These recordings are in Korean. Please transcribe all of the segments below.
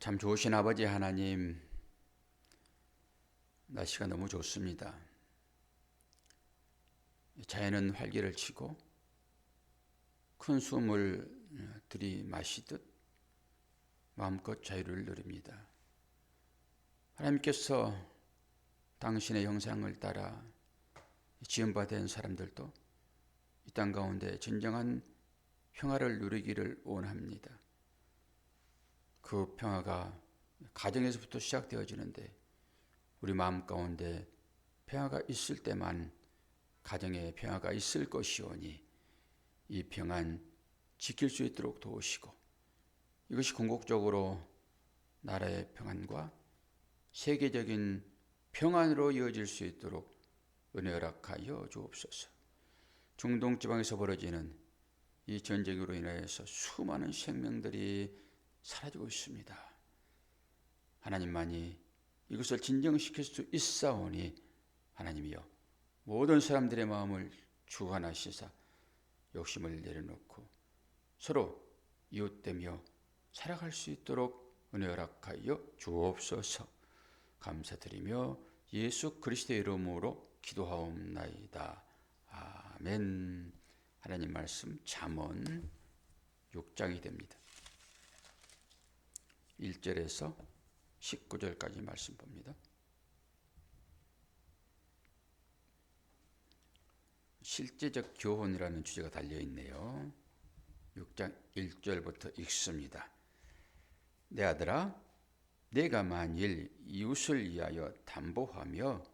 참 좋으신 아버지 하나님, 날씨가 너무 좋습니다. 자연은 활기를 치고 큰 숨을 들이마시듯 마음껏 자유를 누립니다. 하나님께서 당신의 형상을 따라 지음받은 사람들도 이 땅 가운데 진정한 평화를 누리기를 원합니다. 그 평화가 가정에서부터 시작되어지는데 우리 마음 가운데 평화가 있을 때만 가정에 평화가 있을 것이오니 이 평안 지킬 수 있도록 도우시고 이것이 궁극적으로 나라의 평안과 세계적인 평안으로 이어질 수 있도록 은혜 허락하여 주옵소서. 중동 지방에서 벌어지는 이 전쟁으로 인하여서 수많은 생명들이 사라지고 있습니다. 하나님만이 이것을 진정시킬 수 있사오니 하나님이여 모든 사람들의 마음을 주관하시사 욕심을 내려놓고 서로 이웃되며 살아갈 수 있도록 은혜 허락하여 주옵소서. 감사드리며 예수 그리스도의 이름으로 기도하옵나이다. 아멘. 하나님 말씀 잠언 6장이 됩니다. 1절에서 19절까지 말씀 봅니다. 실제적 교훈이라는 주제가 달려있네요. 6장 1절부터 읽습니다. 내 아들아, 내가 만일 이웃을 위하여 담보하며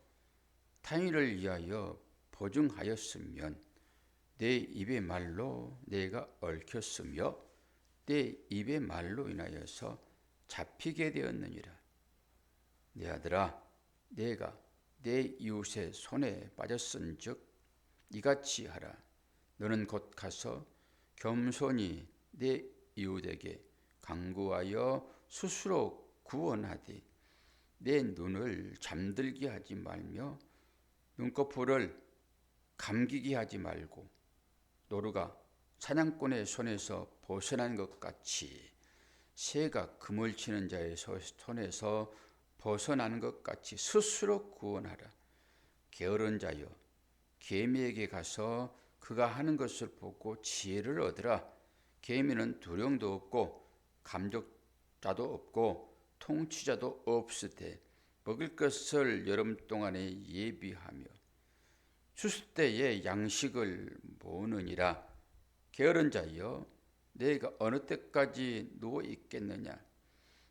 타인을 위하여 보증하였으면 내 입의 말로 내가 얽혔으며 내 입의 말로 인하여서 잡히게 되었느니라. 내 아들아, 내가 내 이웃의 손에 빠졌은즉 이같이 하라. 너는 곧 가서 겸손히 내 이웃에게 간구하여 스스로 구원하되 내 눈을 잠들게 하지 말며 눈꺼풀을 감기게 하지 말고 노루가 사냥꾼의 손에서 벗어난 것 같이 새가 그물 치는 자의 손에서 벗어나는 것 같이 스스로 구원하라. 게으른 자여, 개미에게 가서 그가 하는 것을 보고 지혜를 얻으라. 개미는 두령도 없고 감독자도 없고 통치자도 없으되 먹을 것을 여름 동안에 예비하며 추수 때에 양식을 모으느니라. 게으른 자여, 내가 어느 때까지 누워 있겠느냐?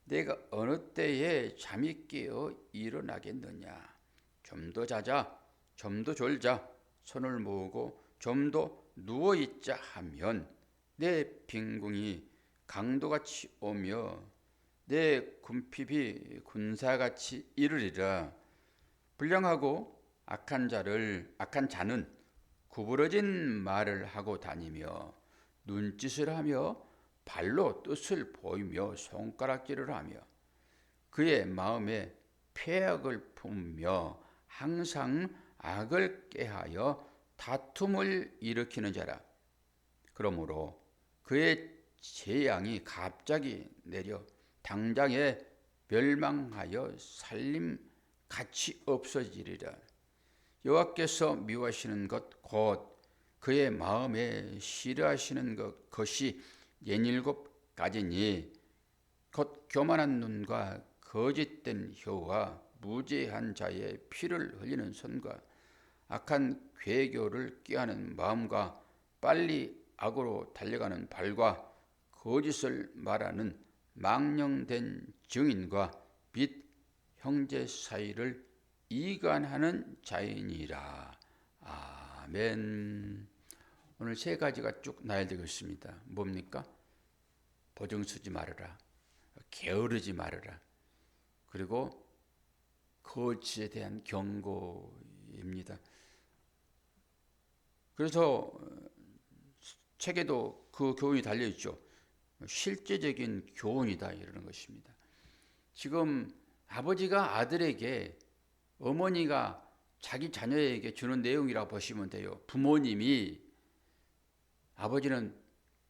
내가 어느 때에 잠이 깨어 일어나겠느냐? 좀 더 자자, 좀 더 졸자, 손을 모으고 좀 더 누워 있자 하면 내 빈궁이 강도같이 오며 내 군핍이 군사같이 이르리라. 불량하고 악한 자는 구부러진 말을 하고 다니며 눈짓을 하며 발로 뜻을 보이며 손가락질을 하며 그의 마음에 폐악을 품으며 항상 악을 꾀하여 다툼을 일으키는 자라. 그러므로 그의 재앙이 갑자기 내려 당장에 멸망하여 살림 같이 없어지리라. 여호와께서 미워하시는 것 곧 그의 마음에 싫어하시는 것이 67가지니 곧 교만한 눈과 거짓된 혀와 무죄한 자의 피를 흘리는 손과 악한 괴교를 꾀하는 마음과 빨리 악으로 달려가는 발과 거짓을 말하는 망령된 증인과 및 형제 사이를 이간하는 자이니라. 아멘. 오늘 세 가지가 쭉 나열되고 있습니다. 뭡니까? 보증 쓰지 말아라. 게으르지 말아라. 그리고 거짓에 대한 경고입니다. 그래서 책에도 그 교훈이 달려있죠. 실제적인 교훈이다 이러는 것입니다. 지금 아버지가 아들에게 어머니가 자기 자녀에게 주는 내용이라고 보시면 돼요. 부모님이 아버지는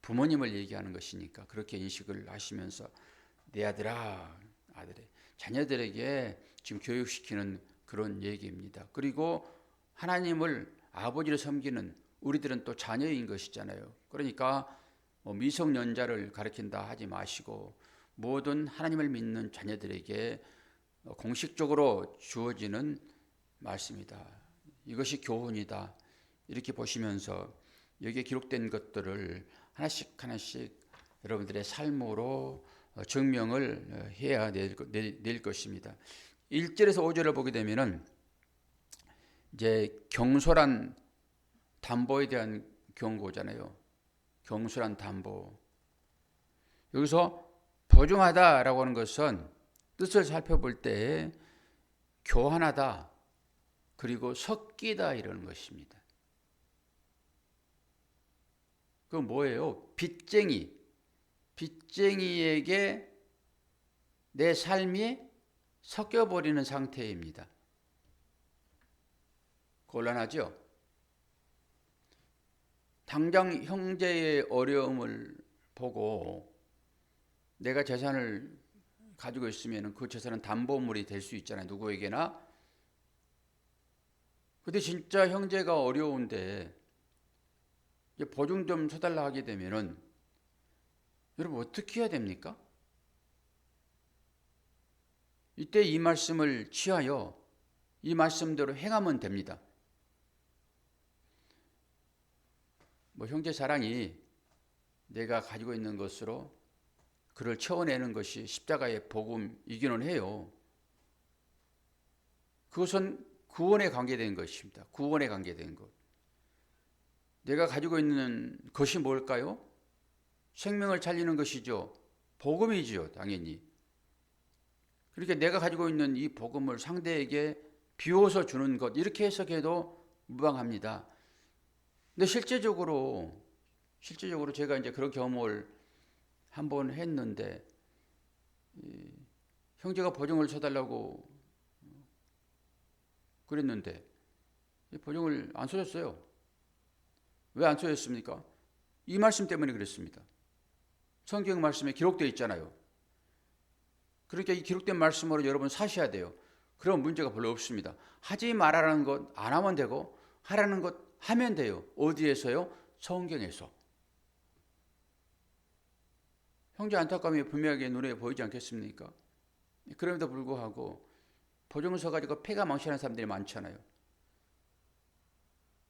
부모님을 얘기하는 것이니까 그렇게 인식을 하시면서 내 아들아, 아들의 자녀들에게 지금 교육시키는 그런 얘기입니다. 그리고 하나님을 아버지를 섬기는 우리들은 또 자녀인 것이잖아요. 그러니까 미성년자를 가르친다 하지 마시고 모든 하나님을 믿는 자녀들에게 공식적으로 주어지는 말씀이다. 이것이 교훈이다. 이렇게 보시면서 여기에 기록된 것들을 하나씩 하나씩 여러분들의 삶으로 증명을 해야 낼 것입니다. 1절에서 5절을 보게 되면은 이제 경솔한 담보에 대한 경고잖아요. 경솔한 담보. 여기서 보증하다라고 하는 것은 뜻을 살펴볼 때 교환하다 그리고 섞이다 이러는 것입니다. 그건 뭐예요? 빚쟁이에게 내 삶이 섞여버리는 상태입니다. 곤란하죠? 당장 형제의 어려움을 보고 내가 재산을 가지고 있으면 그 재산은 담보물이 될 수 있잖아요. 누구에게나. 근데 진짜 형제가 어려운데 보증 좀 쳐달라 하게 되면은 여러분 어떻게 해야 됩니까? 이때 이 말씀을 취하여 이 말씀대로 행하면 됩니다. 형제 사랑이 내가 가지고 있는 것으로 그를 채워내는 것이 십자가의 복음이기는 해요. 그것은 구원에 관계된 것입니다. 구원에 관계된 것. 내가 가지고 있는 것이 뭘까요? 생명을 살리는 것이죠. 복음이죠, 당연히. 그러니까 내가 가지고 있는 이 복음을 상대에게 비워서 주는 것, 이렇게 해석해도 무방합니다. 근데 실제적으로 제가 이제 그런 경험을 한번 했는데, 형제가 보증을 쳐달라고 그랬는데, 보증을 안 쳐줬어요. 왜 안 쳐줬습니까? 이 말씀 때문에 그랬습니다. 성경 말씀에 기록되어 있잖아요. 그러니까 이 기록된 말씀으로 여러분 사셔야 돼요. 그런 문제가 별로 없습니다. 하지 말라는 것 안 하면 되고 하라는 것 하면 돼요. 어디에서요? 성경에서. 형제 안타까움이 분명하게 눈에 보이지 않겠습니까? 그럼에도 불구하고 보증을 서가지고 폐가 망신하는 사람들이 많잖아요.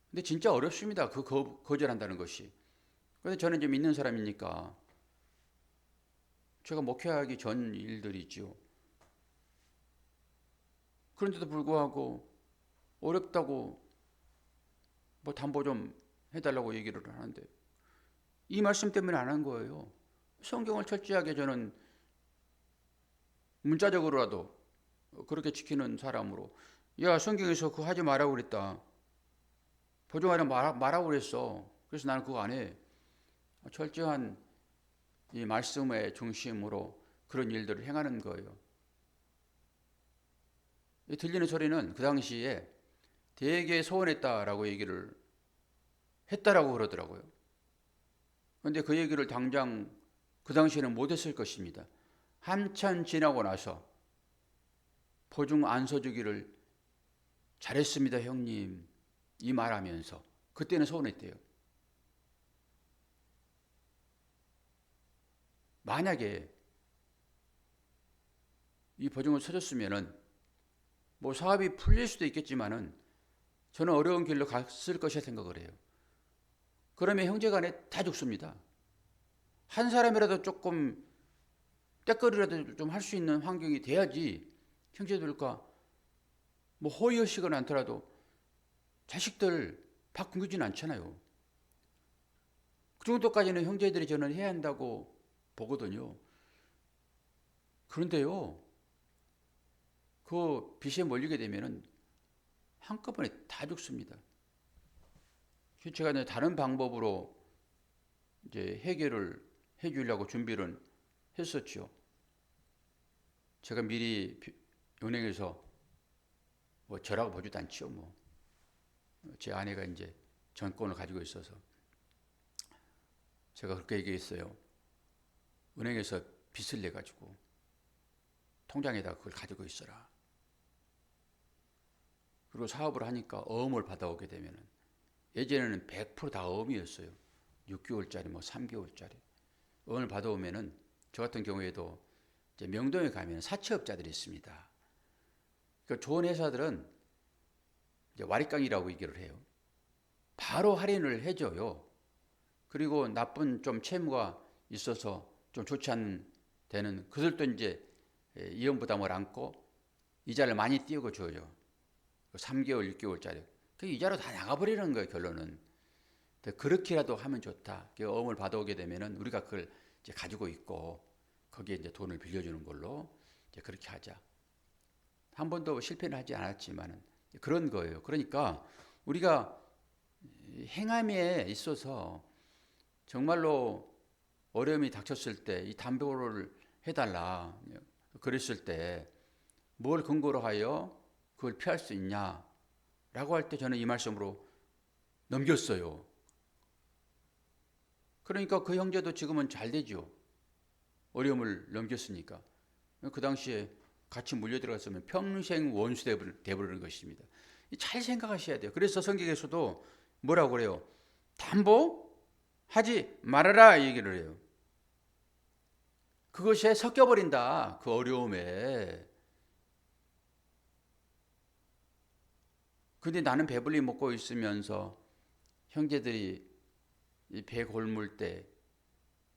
근데 진짜 어렵습니다. 거절한다는 것이. 그런데 저는 좀 믿는 사람이니까 제가 목회하기 전 일들이죠. 그런데도 불구하고 어렵다고 담보 좀 해달라고 얘기를 하는데 이 말씀 때문에 안 한 거예요. 성경을 철저하게 저는 문자적으로라도 그렇게 지키는 사람으로, 야, 성경에서 그거 하지 말라고 그랬다. 보증하지 말라고 그랬어. 그래서 나는 그거 안 해. 철저한 이 말씀의 중심으로 그런 일들을 행하는 거예요. 들리는 소리는 그 당시에 되게 소원했다라고 얘기를 했다라고 그러더라고요. 그런데 그 얘기를 당장 그 당시에는 못했을 것입니다. 한참 지나고 나서 보증 안 서주기를 잘했습니다, 형님. 이 말하면서 그때는 서운했대요. 만약에 이 보증을 서줬으면은 사업이 풀릴 수도 있겠지만은 저는 어려운 길로 갔을 것이라 생각을 해요. 그러면 형제간에 다 죽습니다. 한 사람이라도 조금 떼거리라도 좀 할 수 있는 환경이 돼야지 형제들과 호의하시거나 않더라도 자식들 밥 굶기지는 않잖아요. 그 정도까지는 형제들이 저는 해야 한다고 보거든요. 그런데요, 그 빚에 몰리게 되면은 한꺼번에 다 죽습니다. 제가 이제 다른 방법으로 이제 해결을 해주려고 준비를 했었죠. 제가 미리 은행에서 저라고 보지도 않죠. 제 아내가 이제 전권을 가지고 있어서 제가 그렇게 얘기했어요. 은행에서 빚을 내 가지고 통장에다 그걸 가지고 있어라. 그리고 사업을 하니까 어음을 받아오게 되면은 예전에는 100%다 어음이었어요. 6개월짜리, 3개월짜리. 어음을 받아오면은 저 같은 경우에도 이제 명동에 가면 사채업자들이 있습니다. 그 좋은 회사들은 이제 와리깡이라고 얘기를 해요. 바로 할인을 해줘요. 그리고 나쁜 좀 채무가 있어서 좀 좋지 않은 데는 그들도 이제 이연 부담을 안고 이자를 많이 띄우고 줘요. 3개월, 6개월짜리. 그 이자로 다 나가버리는 거예요, 결론은. 그렇게라도 하면 좋다. 어음을 받아오게 되면은 우리가 그걸 이제 가지고 있고 거기에 이제 돈을 빌려주는 걸로 이제 그렇게 하자. 한 번도 실패는 하지 않았지만은 그런 거예요. 그러니까 우리가 행함에 있어서 정말로 어려움이 닥쳤을 때 이 담보를 해달라 그랬을 때 뭘 근거로 하여 그걸 피할 수 있냐라고 할 때 저는 이 말씀으로 넘겼어요. 그러니까 그 형제도 지금은 잘 되죠. 어려움을 넘겼으니까. 그 당시에 같이 물려 들어갔으면 평생 원수 되버리는 것입니다. 잘 생각하셔야 돼요. 그래서 성경에서도 뭐라고 그래요? 담보하지 말아라 얘기를 해요. 그것에 섞여버린다. 그 어려움에. 근데 나는 배불리 먹고 있으면서 형제들이 이 배 골물 때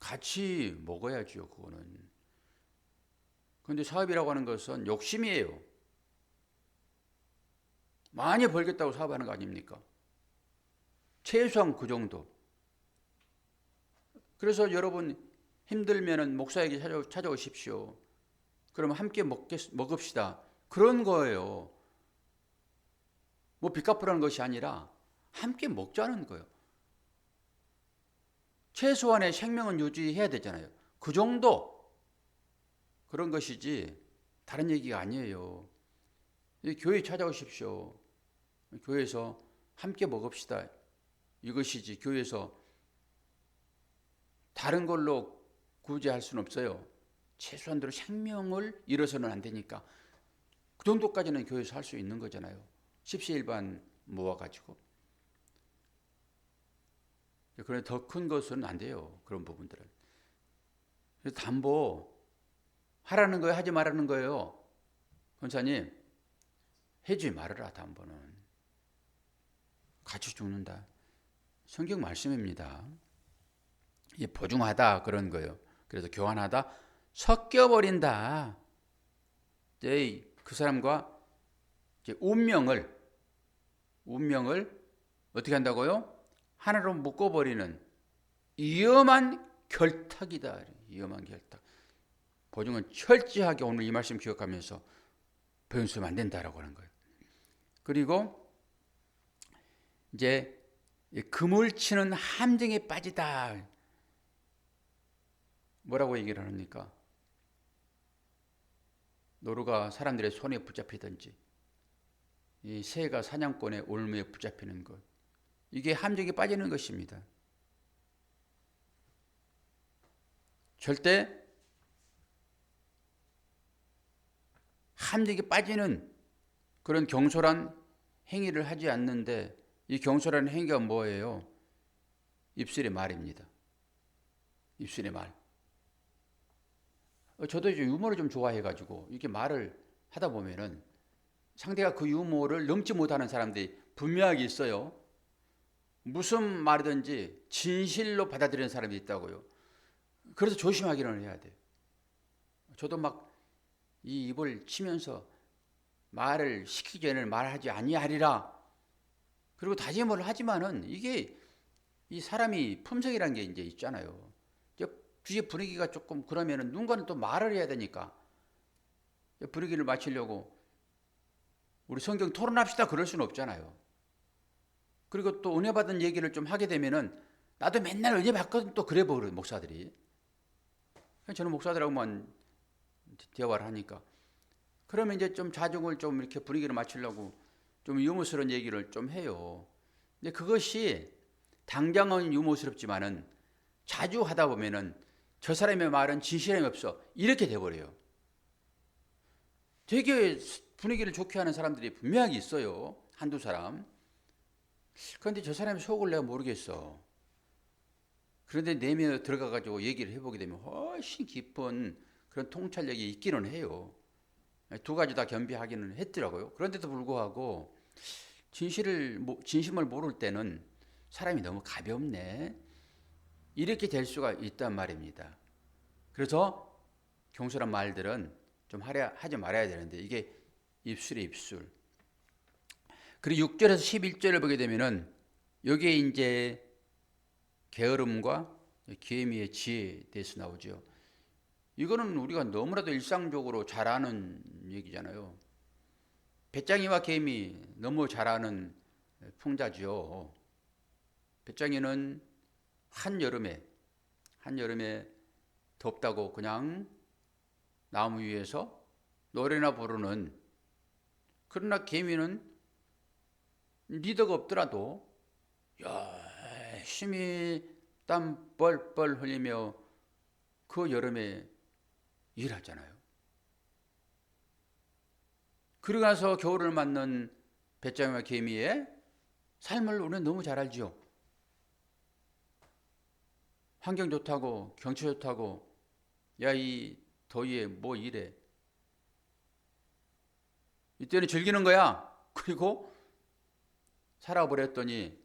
같이 먹어야죠. 그거는. 근데 사업이라고 하는 것은 욕심이에요. 많이 벌겠다고 사업하는 거 아닙니까? 최소한 그 정도. 그래서 여러분 힘들면은 목사에게 찾아오십시오. 그러면 함께 먹읍시다. 그런 거예요. 뭐 빚 갚으라는 것이 아니라 함께 먹자는 거예요. 최소한의 생명은 유지해야 되잖아요. 그 정도 그런 것이지 다른 얘기가 아니에요. 교회 찾아오십시오. 교회에서 함께 먹읍시다. 이것이지 교회에서 다른 걸로 구제할 수는 없어요. 최소한대로 생명을 잃어서는 안 되니까 그 정도까지는 교회에서 할 수 있는 거잖아요. 십시일반 모아가지고. 그런데 더 큰 것은 안 돼요. 그런 부분들은. 그래서 담보 하라는 거예요? 하지 말라는 거예요? 권사님, 해지 말아라. 담보는. 같이 죽는다. 성경 말씀입니다. 이게 보증하다 그런 거예요. 그래서 교환하다 섞여버린다. 그 사람과 이제 운명을 어떻게 한다고요? 하나로 묶어버리는 위험한 결탁이다. 위험한 결탁. 보증은 철저하게 오늘 이 말씀 기억하면서 변수하면 안 된다라고 하는 거예요. 그리고 이제 금을 치는 함정에 빠지다. 뭐라고 얘기를 합니까? 노루가 사람들의 손에 붙잡히든지 이 새가 사냥꾼의 올무에 붙잡히는 것. 이게 함정에 빠지는 것입니다. 절대 함정에 빠지는 그런 경솔한 행위를 하지 않는데 이 경솔한 행위가 뭐예요? 입술의 말입니다. 입술의 말. 저도 유머를 좀 좋아해가지고 이렇게 말을 하다 보면은 상대가 그 유머를 넘지 못하는 사람들이 분명하게 있어요. 무슨 말이든지 진실로 받아들이는 사람이 있다고요. 그래서 조심하기는 해야 돼요. 저도 막 이 입을 치면서 말을 시키기 전에 말하지 아니하리라. 그리고 다짐을 하지만은 이게 이 사람이 품성이라는 게 이제 있잖아요. 주위 분위기가 조금 그러면은 누군가는 또 말을 해야 되니까 분위기를 맞추려고 우리 성경 토론합시다 그럴 수는 없잖아요. 그리고 또 은혜 받은 얘기를 좀 하게 되면은 나도 맨날 은혜 받거든 또 그래 버려요 목사들이. 저는 목사들하고만 대화를 하니까 그러면 이제 좀 자중을 좀 이렇게 분위기를 맞추려고 좀 유머스러운 얘기를 좀 해요. 근데 그것이 당장은 유머스럽지만은 자주 하다 보면은 저 사람의 말은 진실함이 없어 이렇게 돼버려요. 되게 분위기를 좋게 하는 사람들이 분명히 있어요. 한두 사람. 그런데 저 사람의 속을 내가 모르겠어. 그런데 내면에 들어가가지고 얘기를 해보게 되면 훨씬 깊은 그런 통찰력이 있기는 해요. 두 가지 다 겸비하기는 했더라고요. 그런데도 불구하고 진심을 모를 때는 사람이 너무 가볍네. 이렇게 될 수가 있단 말입니다. 그래서 경솔한 말들은 좀 하지 말아야 되는데 이게 입술에 입술. 그리고 6절에서 11절을 보게 되면은 여기에 이제 게으름과 계미의 지혜에 대해서 나오죠. 이거는 우리가 너무나도 일상적으로 잘 아는 얘기잖아요. 배짱이와 개미 너무 잘 아는 풍자죠. 배짱이는 한여름에 덥다고 그냥 나무 위에서 노래나 부르는, 그러나 개미는 리더가 없더라도 열심히 땀 뻘뻘 흘리며 그 여름에 일하잖아요. 그러고 나서 겨울을 맞는 배짱이와 개미의 삶을 우리는 너무 잘 알죠. 환경 좋다고, 경치 좋다고, 야, 이 더위에 뭐 이래. 이때는 즐기는 거야. 그리고 살아버렸더니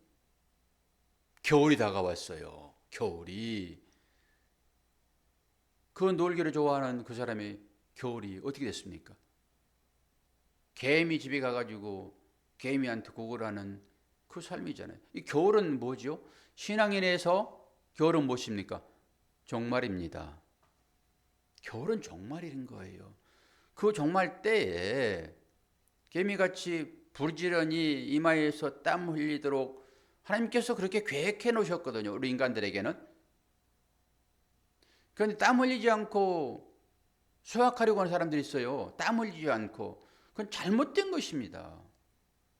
겨울이 다가왔어요. 겨울이. 그 놀기를 좋아하는 그 사람의 겨울이 어떻게 됐습니까? 개미 집에 가가지고 개미한테 구걸하는 그 삶이잖아요. 이 겨울은 뭐죠? 신앙인에서 겨울은 무엇입니까? 종말입니다. 겨울은 종말인 거예요. 그 종말 때에 개미같이 부지런히 이마에서 땀 흘리도록 하나님께서 그렇게 계획해 놓으셨거든요. 우리 인간들에게는. 그런데 땀 흘리지 않고 수확하려고 하는 사람들이 있어요. 땀 흘리지 않고. 그건 잘못된 것입니다.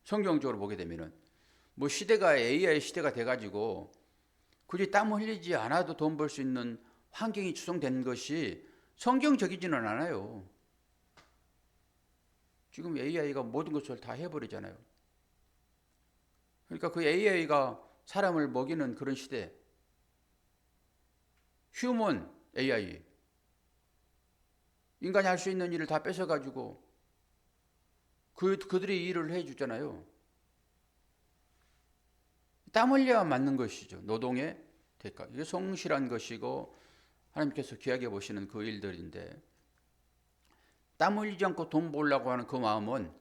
성경적으로 보게 되면은. 뭐 시대가 AI 시대가 돼가지고 굳이 땀 흘리지 않아도 돈 벌 수 있는 환경이 조성된 것이 성경적이지는 않아요. 지금 AI가 모든 것을 다 해버리잖아요. 그러니까 그 AI가 사람을 먹이는 그런 시대. 휴먼 AI. 인간이 할 수 있는 일을 다 뺏어가지고 그들이 일을 해주잖아요. 땀 흘려야 맞는 것이죠. 노동의 대가. 이게 성실한 것이고 하나님께서 귀하게 보시는 그 일들인데, 땀 흘리지 않고 돈 벌려고 하는 그 마음은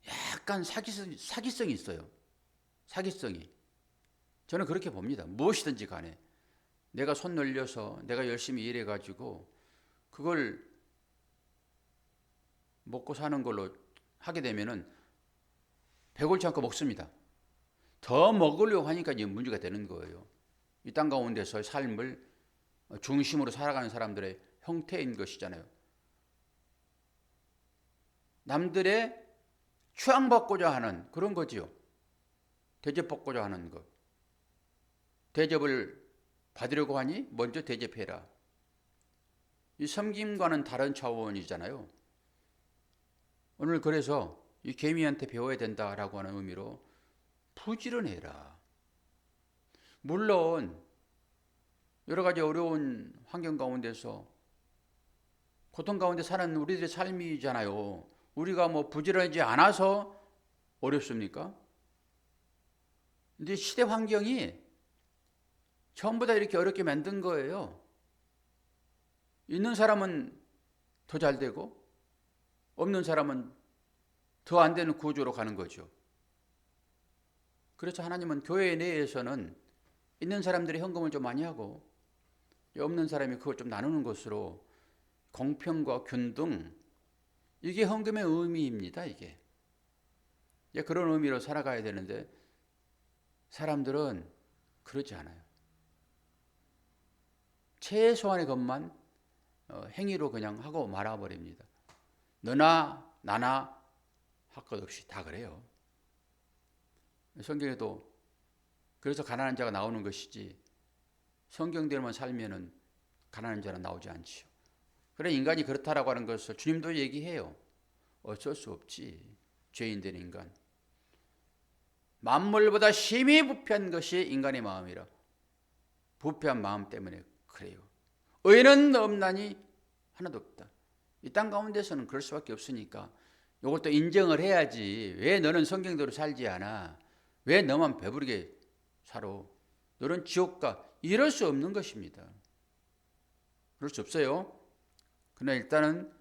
약간 사기성이 있어요. 사기성이. 저는 그렇게 봅니다. 무엇이든지 간에 내가 손 늘려서 내가 열심히 일해가지고 그걸 먹고 사는 걸로 하게 되면은 배골치 않고 먹습니다. 더 먹으려고 하니까 이제 문제가 되는 거예요. 이 땅 가운데서의 삶을 중심으로 살아가는 사람들의 형태인 것이잖아요. 남들의 추앙받고자 하는 그런 거지요. 대접받고자 하는 것. 대접을 받으려고 하니 먼저 대접해라. 이 섬김과는 다른 차원이잖아요. 오늘 그래서 이 개미한테 배워야 된다라고 하는 의미로 부지런해라. 물론 여러 가지 어려운 환경 가운데서 고통 가운데 사는 우리들의 삶이잖아요. 우리가 뭐 부지런하지 않아서 어렵습니까? 근데 시대 환경이 전부 다 이렇게 어렵게 만든 거예요. 있는 사람은 더 잘 되고 없는 사람은 더 안 되는 구조로 가는 거죠. 그래서 하나님은 교회 내에서는 있는 사람들이 헌금을 좀 많이 하고 없는 사람이 그걸 좀 나누는 것으로 공평과 균등, 이게 헌금의 의미입니다. 이게 그런 의미로 살아가야 되는데 사람들은 그렇지 않아요. 최소한의 것만 행위로 그냥 하고 말아버립니다. 너나 나나 할 것 없이 다 그래요. 성경에도 그래서 가난한 자가 나오는 것이지 성경대로만 살면은 가난한 자는 나오지 않지요. 그래 인간이 그렇다라고 하는 것을 주님도 얘기해요. 어쩔 수 없지. 죄인된 인간. 만물보다 심히 부패한 것이 인간의 마음이라. 부패한 마음 때문에 그래요. 의는 없나니 하나도 없다. 이 땅 가운데서는 그럴 수밖에 없으니까 이것도 인정을 해야지. 왜 너는 성경대로 살지 않아? 왜 너만 배부르게 살아? 너는 지옥 가. 이럴 수 없는 것입니다. 그럴 수 없어요. 그러나 일단은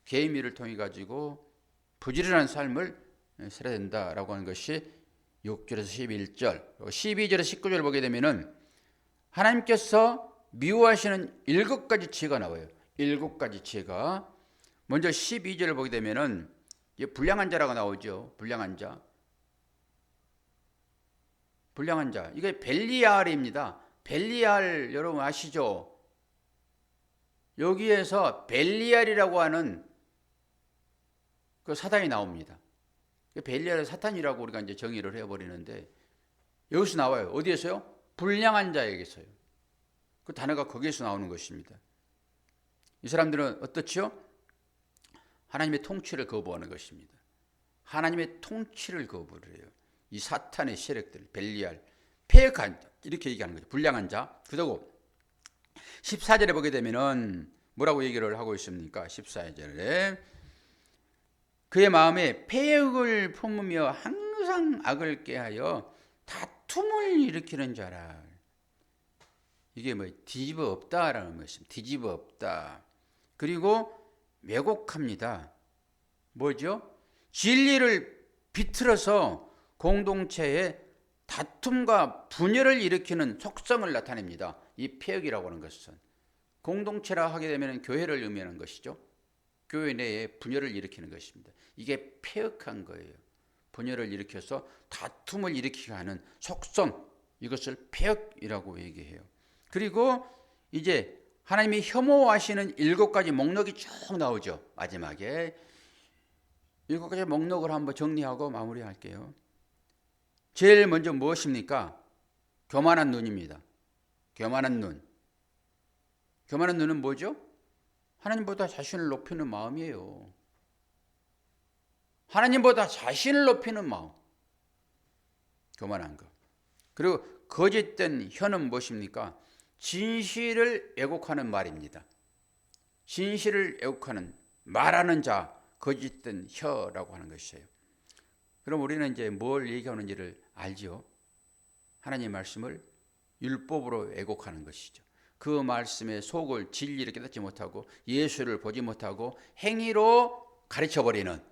계획미를 통해 가지고 부지런한 삶을 살아야 된다라고 하는 것이 6절에서 11절, 12절에서 19절을 보게 되면은 하나님께서 미워하시는 7가지 죄가 나와요. 7가지 죄가. 먼저 12절을 보게 되면은 불량한 자라고 나오죠. 불량한 자. 불량한 자. 이게 벨리알입니다. 벨리알 여러분 아시죠? 여기에서 벨리알이라고 하는 그 사단이 나옵니다. 벨리알은 사탄이라고 우리가 이제 정의를 해버리는데 여기서 나와요. 어디에서요? 불량한 자에게서요. 그 단어가 거기에서 나오는 것입니다. 이 사람들은 어떻지요? 하나님의 통치를 거부하는 것입니다. 하나님의 통치를 거부를 해요. 이 사탄의 세력들, 벨리알, 폐역한 자 이렇게 얘기하는 거죠. 불량한 자. 그리고 14절에 보게 되면은 뭐라고 얘기를 하고 있습니까? 14절에 그의 마음에 폐역을 품으며 항상 악을 꾀하여 다툼을 일으키는 자라. 이게 뭐 뒤집어 없다라는 것입니다. 뒤집어 없다. 그리고 왜곡합니다. 뭐죠? 진리를 비틀어서 공동체에 다툼과 분열을 일으키는 속성을 나타냅니다. 이 폐역이라고 하는 것은 공동체라 하게 되면 교회를 의미하는 것이죠. 교회 내에 분열을 일으키는 것입니다. 이게 폐역한 거예요. 분열을 일으켜서 다툼을 일으키게 하는 속성, 이것을 폐역이라고 얘기해요. 그리고 이제 하나님이 혐오하시는 7가지 목록이 쭉 나오죠. 마지막에 7가지 목록을 한번 정리하고 마무리할게요. 제일 먼저 무엇입니까? 교만한 눈입니다. 교만한 눈. 교만한 눈은 뭐죠? 하나님보다 자신을 높이는 마음이에요. 하나님보다 자신을 높이는 마음. 교만한 것. 그리고 거짓된 혀는 무엇입니까? 진실을 왜곡하는 말입니다. 진실을 왜곡하는 말하는 자, 거짓된 혀라고 하는 것이에요. 그럼 우리는 이제 뭘 얘기하는지를 알죠. 하나님의 말씀을 율법으로 왜곡하는 것이죠. 그 말씀의 속을 진리를 깨닫지 못하고 예수를 보지 못하고 행위로 가르쳐버리는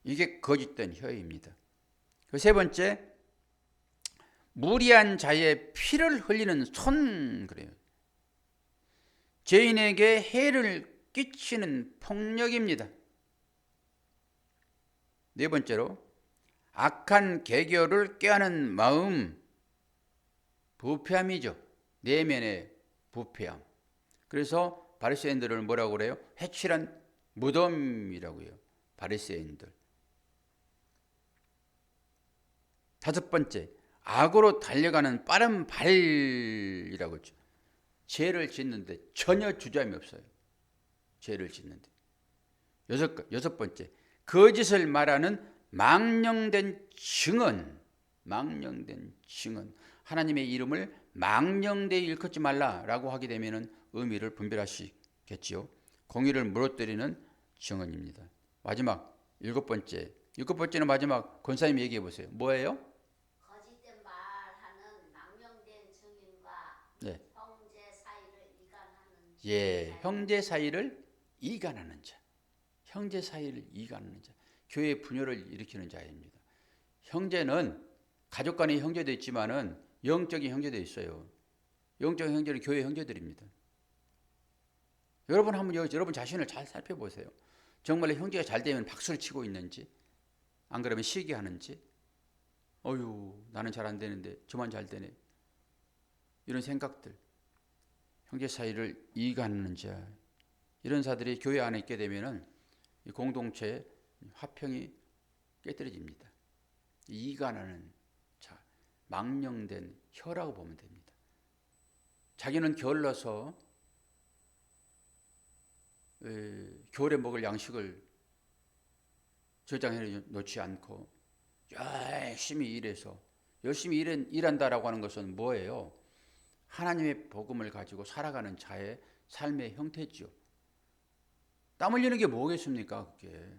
이게 거짓된 혀입니다. 그 세 번째, 무리한 자의 피를 흘리는 손 그래요. 죄인에게 해를 끼치는 폭력입니다. 네 번째로 악한 계교를 꾀하는 마음, 부패함이죠. 내면의 부패함. 그래서 바리새인들을 뭐라고 그래요? 해칠한 무덤이라고 해요. 바리새인들. 다섯 번째, 악으로 달려가는 빠른 발이라고 했죠. 죄를 짓는데 전혀 주저함이 없어요. 죄를 짓는데. 여섯 번째, 거짓을 말하는 망령된 증언. 망령된 증언. 하나님의 이름을 망령되이 일컫지 말라라고 하게 되면 의미를 분별하시겠지요. 공의를 무너뜨리는 증언입니다. 마지막 일곱 번째는 마지막 권사님 얘기해 보세요. 뭐예요? 거짓된 말하는 망령된 증인과 네. 형제 사이를 이간하는 자. 예, 형제 사이를 이간하는 자. 형제 사이를 이간하는 자. 교회 분열을 일으키는 자입니다. 형제는 가족 간의 형제도 있지만은 영적인 형제도 있어요. 영적인 형제는 교회 형제들입니다. 여러분 한번 여러분 자신을 잘 살펴보세요. 정말 형제가 잘 되면 박수를 치고 있는지, 안 그러면 시기하는지, 어휴 나는 잘 안 되는데 저만 잘 되네, 이런 생각들. 형제 사이를 이간하는 자, 이런 자들이 교회 안에 있게 되면은 이 공동체의 화평이 깨뜨려집니다. 이간하는 자, 망령된 혀라고 보면 됩니다. 자기는 게을러서 겨울에 먹을 양식을 저장해 놓지 않고 열심히 일해서 열심히 일한다라고 하는 것은 뭐예요? 하나님의 복음을 가지고 살아가는 자의 삶의 형태지요. 땀 흘리는 게 뭐겠습니까? 그게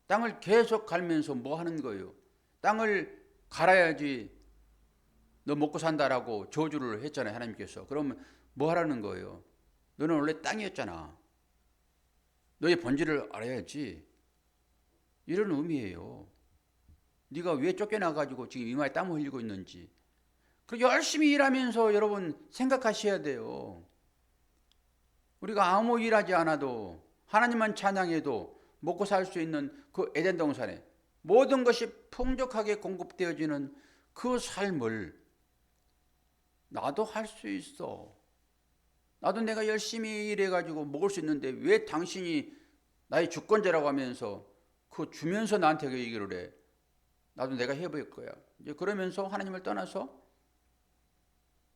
땅을 계속 갈면서 뭐 하는 거예요? 땅을 갈아야지 너 먹고 산다라고 저주를 했잖아요, 하나님께서. 그러면 뭐 하라는 거예요? 너는 원래 땅이었잖아. 너의 본질을 알아야지. 이런 의미예요. 네가 왜 쫓겨나가지고 지금 이마에 땀을 흘리고 있는지. 그렇게 열심히 일하면서 여러분 생각하셔야 돼요. 우리가 아무 일하지 않아도 하나님만 찬양해도 먹고 살 수 있는 그 에덴 동산에 모든 것이 풍족하게 공급되어지는 그 삶을 나도 할 수 있어. 나도 내가 열심히 일해가지고 먹을 수 있는데 왜 당신이 나의 주권자라고 하면서 그 주면서 나한테 그 얘기를 해. 나도 내가 해볼 거야. 이제 그러면서 하나님을 떠나서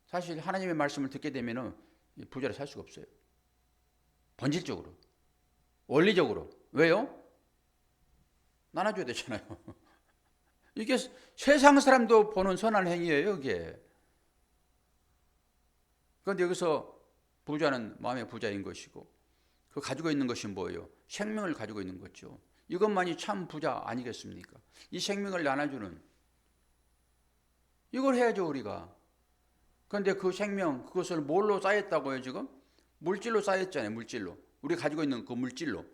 사실 하나님의 말씀을 듣게 되면은 부자로 살 수가 없어요. 본질적으로, 원리적으로. 왜요? 나눠줘야 되잖아요. 이게 세상 사람도 보는 선한 행위예요, 이게. 그런데 여기서 부자는 마음의 부자인 것이고, 그 가지고 있는 것이 뭐예요? 생명을 가지고 있는 거죠. 이것만이 참 부자 아니겠습니까? 이 생명을 나눠주는 이걸 해야죠, 우리가. 그런데 그 생명, 그것을 뭘로 쌓였다고요, 지금? 물질로 쌓였잖아요, 물질로. 우리 가지고 있는 그 물질로.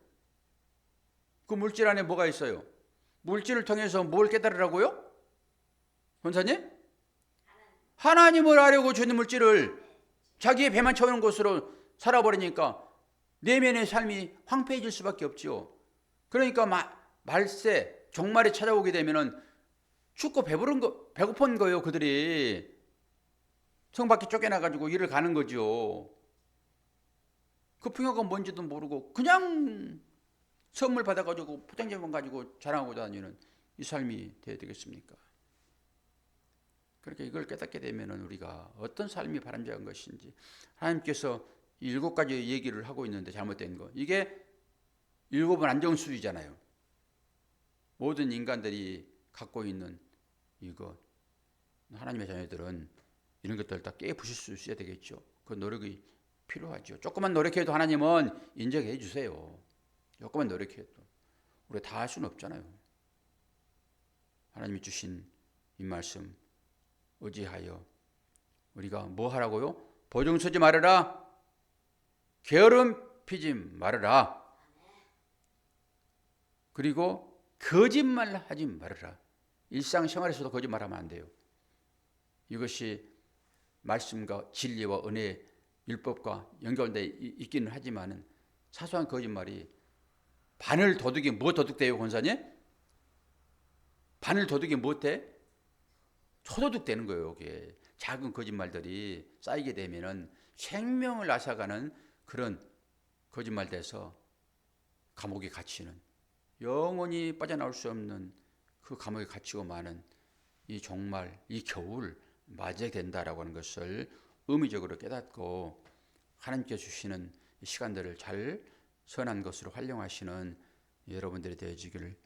그 물질 안에 뭐가 있어요? 물질을 통해서 뭘 깨달으라고요? 권사님? 하나님을 알려고 주는 물질을 자기의 배만 채우는 것으로 살아버리니까 내면의 삶이 황폐해질 수밖에 없죠. 그러니까 말세, 종말이 찾아오게 되면은 춥고 배고픈 거예요, 그들이. 성 밖에 쫓겨나가지고 일을 가는 거죠. 그 풍요가 뭔지도 모르고 그냥 선물 받아가지고 포장재만 가지고 자랑하고 다니는 이 삶이 되어야 되겠습니까? 그렇게 이걸 깨닫게 되면 우리가 어떤 삶이 바람직한 것인지 하나님께서 7가지 얘기를 하고 있는데 잘못된 거. 이게 7은 안정수리잖아요. 모든 인간들이 갖고 있는 이거. 하나님의 자녀들은 이런 것들 다 깨부실 수 있어야 되겠죠. 그 노력이 필요하죠. 조금만 노력해도 하나님은 인정해 주세요. 조금만 노력해도. 우리가 다 할 수는 없잖아요. 하나님이 주신 이 말씀 의지하여 우리가 뭐 하라고요? 보증 서지 말아라. 게으름 피지 말아라. 그리고 거짓말 하지 말아라. 일상생활에서도 거짓말하면 안 돼요. 이것이 말씀과 진리와 은혜, 율법과 연결되어 있기는 하지만 사소한 거짓말이 바늘 도둑이 뭐 도둑돼요, 권사님? 바늘 도둑이 뭐 돼? 초도둑 되는 거예요. 이게 작은 거짓말들이 쌓이게 되면은 생명을 앗아가는 그런 거짓말 돼서 감옥에 갇히는, 영원히 빠져나올 수 없는 그 감옥에 갇히고 마는 이 종말, 이 겨울 맞이하게 된다라고 하는 것을 의미적으로 깨닫고 하나님께서 주시는 시간들을 잘 선한 것으로 활용하시는 여러분들이 되어지기를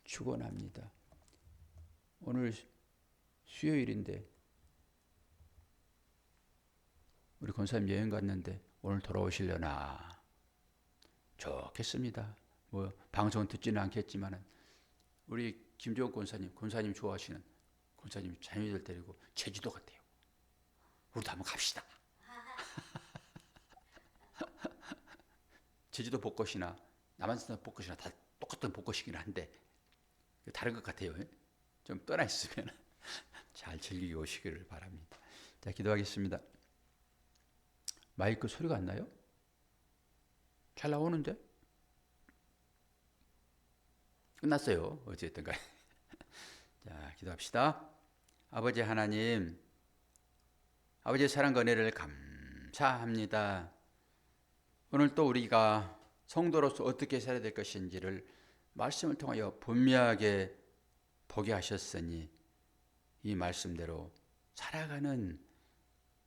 축원합니다. 오늘 수요일인데 우리 권사님 여행 갔는데 오늘 돌아오시려나? 좋겠습니다. 뭐 방송은 듣지는 않겠지만 우리 김종욱 권사님 좋아하시는 권사님 자녀들 데리고 제주도 갔대요. 우리도 한번 갑시다. 제주도 벚꽃이나 남한산 벚꽃이나 다 똑같은 벚꽃이긴 한데 다른 것 같아요. 좀 떠나 있으면 잘 즐기고 오시기를 바랍니다. 자, 기도하겠습니다. 마이크 소리가 안 나요? 잘 나오는데? 끝났어요. 어쨌든 간에. 자, 기도합시다. 아버지 하나님, 아버지의 사랑과 은혜를 감사합니다. 오늘 또 우리가 성도로서 어떻게 살아야 될 것인지를 말씀을 통하여 분명하게 보게 하셨으니 이 말씀대로 살아가는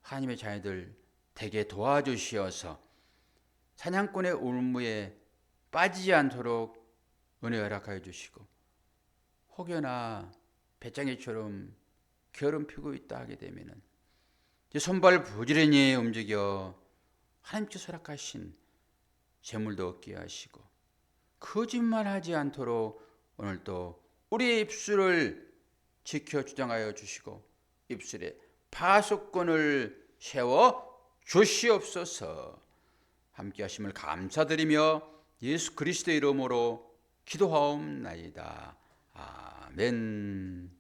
하나님의 자녀들 되게 도와주시어서 사냥꾼의 올무에 빠지지 않도록 은혜 허락하여 주시고 혹여나 배짱이처럼 게으름 피고 있다 하게 되면은 손발 부지런히 움직여 하나님께서 허락하신 재물도 얻게 하시고 거짓말하지 않도록 오늘도 우리의 입술을 지켜 주장하여 주시고 입술에 파수꾼을 세워 주시옵소서. 함께 하심을 감사드리며 예수 그리스도의 이름으로 기도하옵나이다. 아멘.